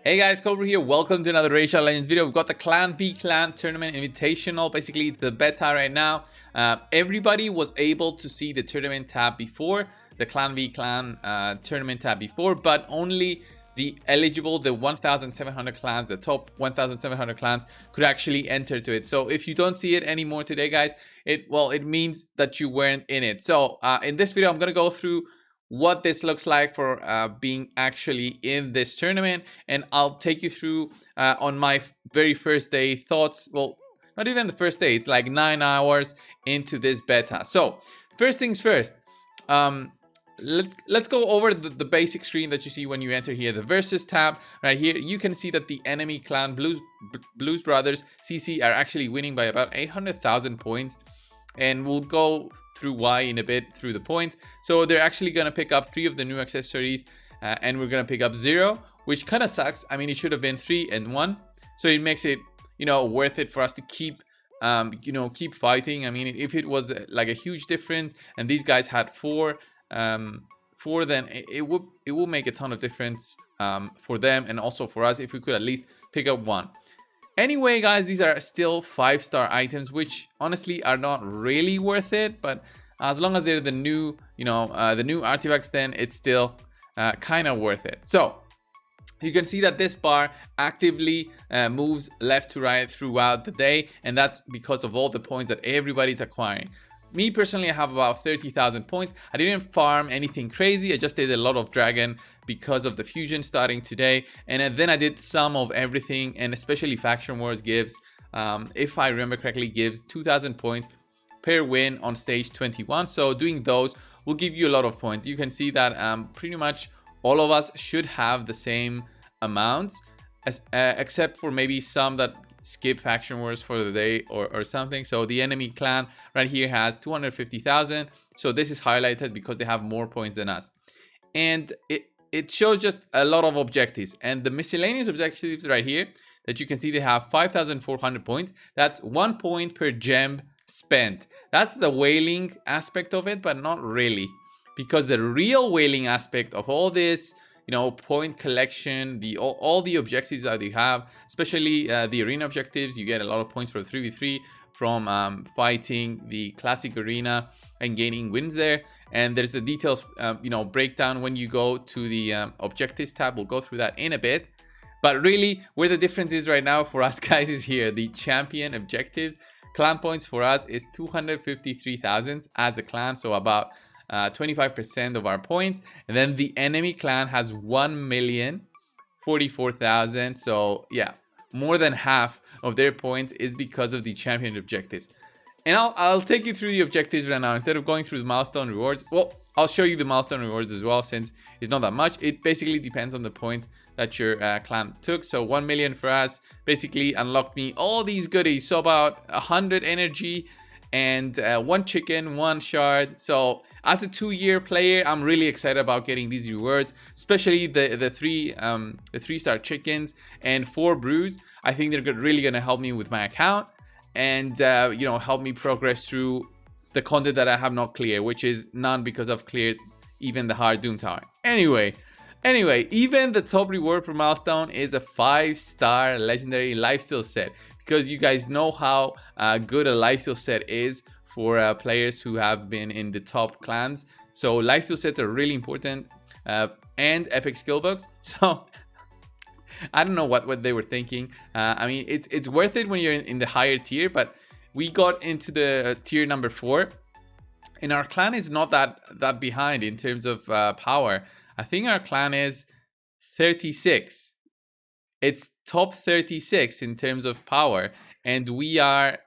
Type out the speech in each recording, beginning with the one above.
Hey guys, Cobra here. Welcome to another Racial Legends video. We've got the Clan v Clan Tournament Invitational, basically the beta right now. Everybody was able to see the tournament tab before, the Clan v Clan tournament tab before, but only the 1,700 clans, the top 1,700 clans could actually enter to it. So if you don't see it anymore today, guys, it means that you weren't in it. So in this video, I'm gonna go through what this looks like for being actually in this tournament, and I'll take you through on my very first day thoughts. Well, not even the first day, it's like 9 hours into this beta. So first things first, let's go over the basic screen that you see when you enter here, the versus tab. Right here you can see that the enemy clan Blues Brothers CC are actually winning by about 800,000 points, and we'll go through why in a bit through the points. So they're actually going to pick up 3 of the new accessories, and we're going to pick up 0, which kind of sucks. I mean, it should have been 3 and 1, so it makes it, worth it for us to keep keep fighting. I mean, if it was like a huge difference and these guys had 4, then it will make a ton of difference for them and also for us if we could at least pick up 1. Anyway, guys, these are still 5-star items, which honestly are not really worth it, but as long as they're the new, the new artifacts, then it's still kind of worth it. So you can see that this bar actively moves left to right throughout the day, and that's because of all the points that everybody's acquiring. Me personally, I have about 30,000 points. I didn't farm anything crazy. I just did a lot of dragon because of the fusion starting today, and then I did some of everything, and especially faction wars gives, if I remember correctly, gives 2,000 points per win on stage 21. So doing those will give you a lot of points. You can see that pretty much all of us should have the same amounts, except for maybe some that skip faction wars for the day or something. So the enemy clan right here has 250,000, so this is highlighted because they have more points than us, and it shows just a lot of objectives. And the miscellaneous objectives right here that you can see, they have 5,400 points. That's 1 point per gem spent. That's the whaling aspect of it, but not really, because the real whaling aspect of all this, point collection, all the objectives that you have, especially the arena objectives, you get a lot of points for 3v3 from fighting the classic arena and gaining wins there. And there's a details breakdown when you go to the objectives tab. We'll go through that in a bit, but really where the difference is right now for us guys is here. The champion objectives clan points for us is 253,000 as a clan, so about 25% of our points. And then the enemy clan has 1,044,000. So yeah, more than half of their points is because of the champion objectives. And I'll take you through the objectives right now instead of going through the milestone rewards. Well, I'll show you the milestone rewards as well, since it's not that much. It basically depends on the points that your clan took. So 1 million for us basically unlocked me all these goodies. So about 100 energy and 1 chicken, 1 shard. So as a 2-year player, I'm really excited about getting these rewards, especially the 3-star chickens and 4 brews. I think they're really gonna help me with my account and help me progress through the content that I have not cleared, which is none, because I've cleared even the hard Doom Tower. Anyway, even the top reward per milestone is a 5-star legendary lifesteal set, because you guys know how good a lifesteal set is for players who have been in the top clans. So lifesteal sets are really important, and epic skill books. So I don't know what they were thinking. I mean, it's worth it when you're in the higher tier, but we got into the tier number 4, and our clan is not that behind in terms of power. I think our clan is 36. It's top 36 in terms of power, and we are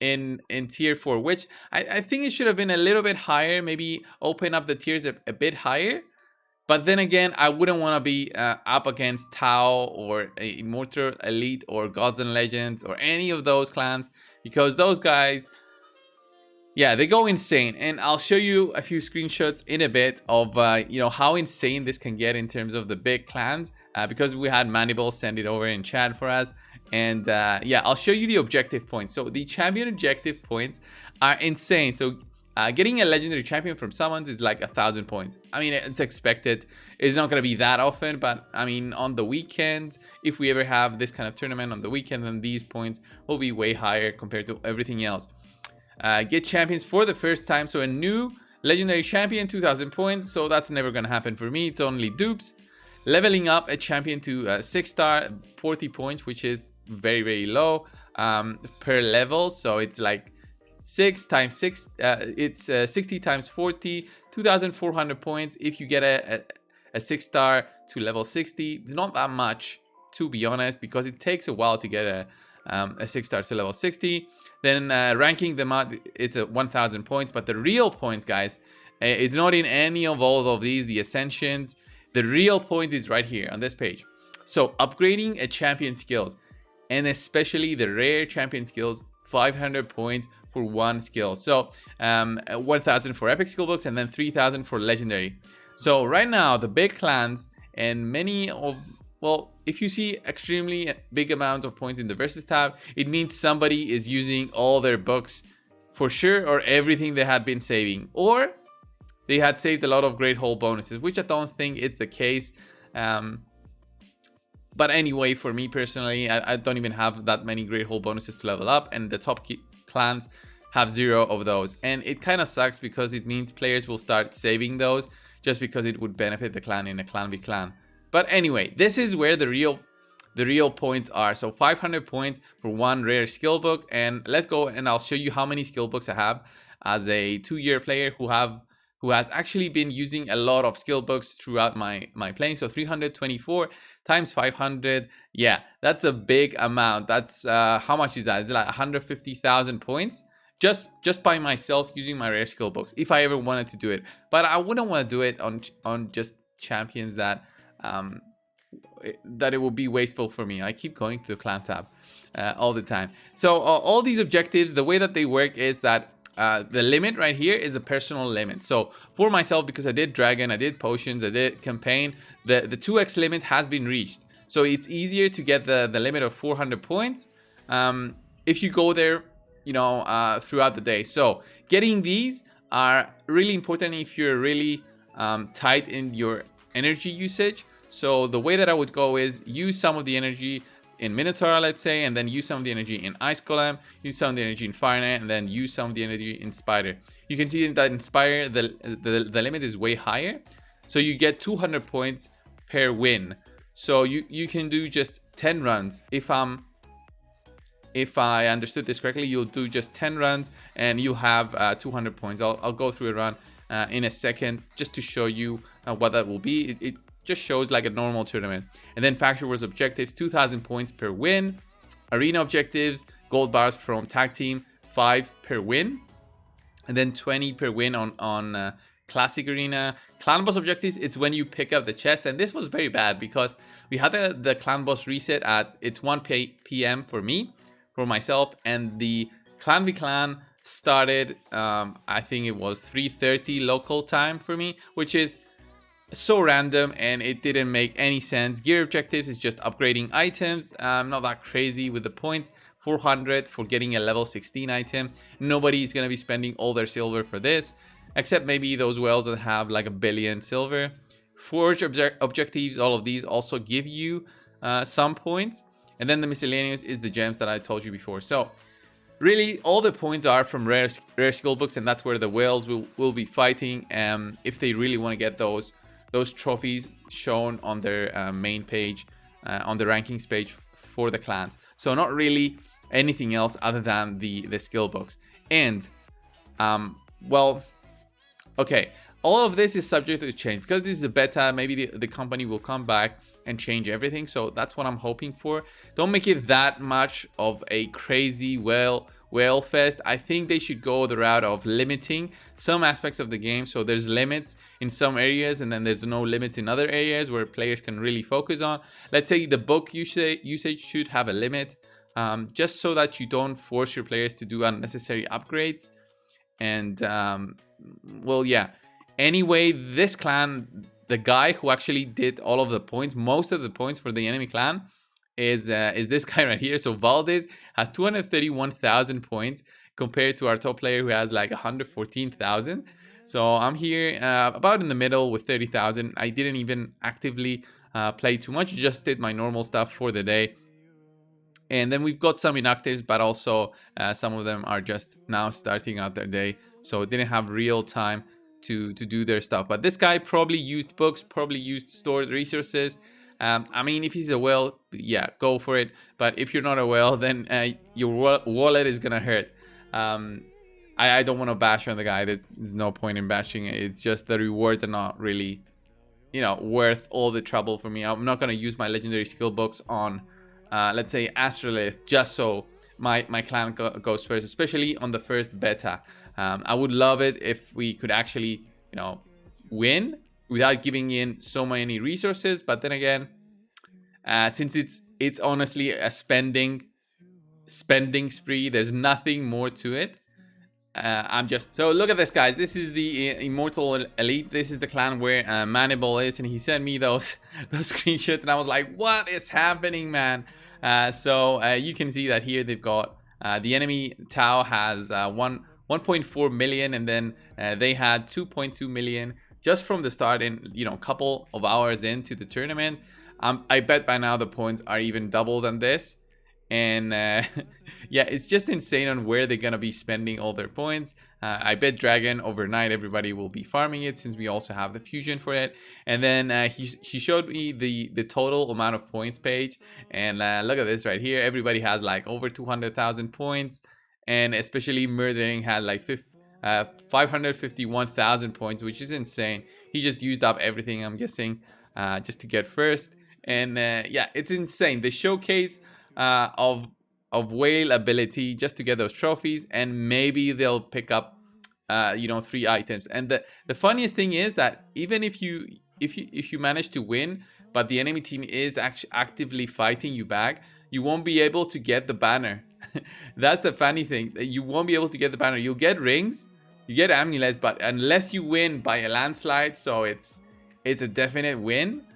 in tier 4, which I think it should have been a little bit higher. Maybe open up the tiers a bit higher. But then again, I wouldn't want to be up against Tau or Immortal Elite or Gods and Legends or any of those clans, because those guys, yeah, they go insane. And I'll show you a few screenshots in a bit of how insane this can get in terms of the big clans, because we had Mandible send it over in chat for us. And yeah, I'll show you the objective points. So the champion objective points are insane. So Getting a legendary champion from someone's is like 1,000 points. I mean, it's expected. It's not going to be that often, but I mean, on the weekend, if we ever have this kind of tournament on the weekend, then these points will be way higher compared to everything else. Get champions for the first time. So a new legendary champion, 2,000 points. So that's never going to happen for me. It's only dupes. Leveling up a champion to 6-star, 40 points, which is very, very low per level. So it's like 6 times 6, it's 60 times 40, 2,400 points. If you get a 6-star to level 60, it's not that much, to be honest, because it takes a while to get a 6-star to level 60. Then ranking them out, it's 1,000 points. But the real points, guys, is not in any of all of these, the ascensions. The real point is right here on this page. So upgrading a champion skills, and especially the rare champion skills, 500 points for one skill. So 1,000 for epic skill books, and then 3,000 for legendary. So right now the big clans and many of, well, if you see extremely big amounts of points in the versus tab, it means somebody is using all their books for sure, or everything they had been saving, or they had saved a lot of great hole bonuses, which I don't think is the case. But anyway, for me personally, I don't even have that many great hole bonuses to level up, and the top clans have 0 of those. And it kind of sucks because it means players will start saving those just because it would benefit the clan in a clan v clan. But anyway, this is where the real points are. So 500 points for one rare skill book. And let's go and I'll show you how many skill books I have as a 2-year player who has actually been using a lot of skill books throughout my playing. So 324 times 500, yeah, that's a big amount. That's how much is that? It's like 150,000 points just by myself using my rare skill books, if I ever wanted to do it. But I wouldn't want to do it on just champions that it will be wasteful for me. I keep going to the clan tab all the time. So all these objectives, the way that they work is that the limit right here is a personal limit. So for myself, because I did dragon, I did potions, I did campaign, the 2x limit has been reached. So it's easier to get the limit of 400 points if you go there, you know, throughout the day. So getting these are really important if you're really tight in your energy usage. So the way that I would go is use some of the energy in Minotaur, let's say, and then use some of the energy in Ice Golem, use some of the energy in Fire Knight, and then use some of the energy in Spider. You can see that in Spider, the limit is way higher. So you get 200 points per win. So you can do just 10 runs. If I understood this correctly, you'll do just 10 runs and you'll have 200 points. I'll go through a run in a second just to show you what that will be. It just shows like a normal tournament. And then Factory Wars objectives, 2,000 points per win. Arena objectives, gold bars from tag team, 5 per win. And then 20 per win on classic arena. Clan boss objectives, it's when you pick up the chest. And this was very bad because we had the clan boss reset at, it's 1 p.m. for me, for myself. And the clan v clan started, I think it was 3:30 local time for me, which is so random and it didn't make any sense. Gear objectives is just upgrading items, not that crazy with the points. 400 for getting a level 16 item. Nobody is going to be spending all their silver for this, except maybe those whales that have like 1 billion silver. Forge objectives, all of these also give you some points. And then the miscellaneous is the gems that I told you before. So really all the points are from rare skill books, and that's where the whales will be fighting if they really want to get those trophies shown on their main page, on the rankings page for the clans. So not really anything else other than the skill books. And well, okay, all of this is subject to change because this is a beta. Maybe the company will come back and change everything. So that's what I'm hoping for. Don't make it that much of a crazy whale fest. I think they should go the route of limiting some aspects of the game. So there's limits in some areas and then there's no limits in other areas where players can really focus on. Let's say the book usage should have a limit, just so that you don't force your players to do unnecessary upgrades. And well, yeah, anyway, this clan, the guy who actually did all of the points, most of the points for the enemy clan, is this guy right here. So Valdez has 231,000 points, compared to our top player who has like 114,000. So I'm here about in the middle with 30,000. I didn't even actively play too much, just did my normal stuff for the day. And then we've got some inactives, but also some of them are just now starting out their day, so didn't have real time to do their stuff. But this guy probably used books, probably used stored resources. I mean, if he's a whale, yeah, go for it. But if you're not a whale, then your wallet is gonna hurt. I don't want to bash on the guy. There's no point in bashing it. It's just the rewards are not really, you know, worth all the trouble for me. I'm not gonna use my legendary skill books on let's say Astrolith, just so my clan goes first, especially on the first beta. I would love it if we could actually, you know, win without giving in so many resources. But then again, since it's honestly a spending spree, there's nothing more to it. I'm just, so look at this, guys. This is the Immortal Elite. This is the clan where Manibal is, and he sent me those screenshots, and I was like, what is happening, man? So you can see that here they've got the enemy Tau has 1.4 million, and then they had 2.2 million just from the start, and you know, a couple of hours into the tournament. I bet by now the points are even double than this. And yeah, it's just insane on where they're gonna be spending all their points. I bet Dragon overnight everybody will be farming it, since we also have the fusion for it. And then he showed me the total amount of points page, and look at this right here. Everybody has like over 200,000 points, and especially Murdering had like 551,000 points, which is insane. He just used up everything, I'm guessing, just to get first. And yeah, it's insane. The showcase of whale ability just to get those trophies, and maybe they'll pick up you know, 3 items. And the funniest thing is that even if you manage to win, but the enemy team is actually actively fighting you back, you won't be able to get the banner. That's the funny thing. You won't be able to get the banner. You'll get rings, you get amulets, but unless you win by a landslide, so it's a definite win,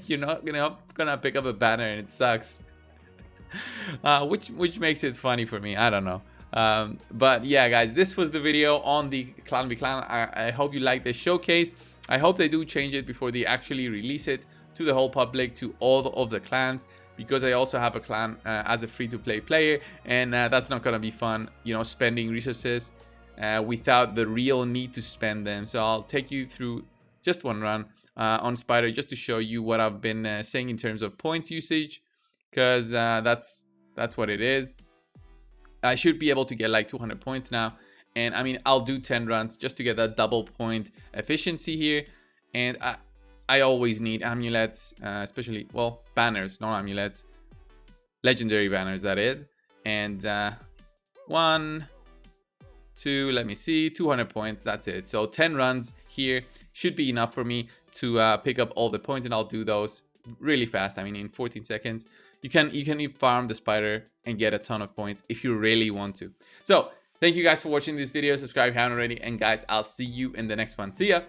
you're not gonna pick up a banner, and it sucks. Which makes it funny for me. I don't know. But yeah, guys, this was the video on the Clan v Clan. I hope you like this showcase. I hope they do change it before they actually release it to the whole public, to all of the clans, because I also have a clan as a free-to-play player, and that's not gonna be fun, you know, spending resources without the real need to spend them. So I'll take you through just one run on Spider, just to show you what I've been saying in terms of points usage, because that's what it is. I should be able to get like 200 points now, and I mean, I'll do 10 runs just to get that double point efficiency here. And I always need amulets, especially, well, banners, not amulets, legendary banners, that is. And 1, 2, let me see, 200 points, that's it. So 10 runs here should be enough for me to pick up all the points, and I'll do those really fast. I mean, in 14 seconds. You can farm the spider and get a ton of points if you really want to. So thank you guys for watching this video. Subscribe if you haven't already, and guys, I'll see you in the next one. See ya.